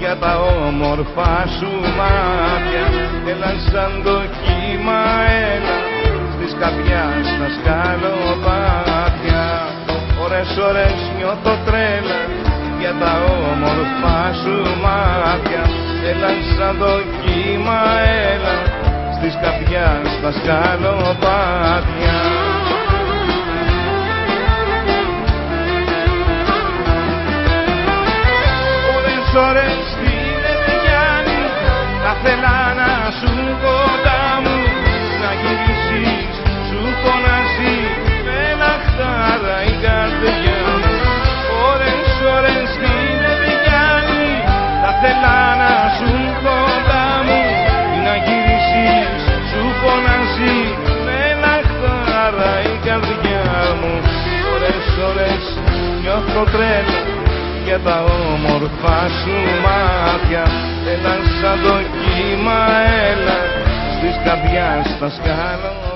για τα όμορφα σου μάτια. Έλα σαν το κύμα, έλα στις καρδιάς τα σκαλοπάτια. Ώρες ώρες νιώθω τρέλα για τα όμορφα σου μάτια. Έλα σαν το κύμα, έλα στις καρδιάς τα σκαλοπάτια. Ώρες φίλε Γιάννη, θα θέλα να σου κοντά μου, να γυρίσεις, σου φωνάζει με λαχτάρα η καρδιά μου. Ώρες φίλε Γιάννη, θα θέλα να σου κοντά μου, να γυρίσεις, σου φωνάζει με λαχτάρα η καρδιά μου. Ώρες νιώθω τρέλα για τα όμορφα σου μάτια. Έλα σαν το κύμα, έλα στις καρδιάς τα σκάλω.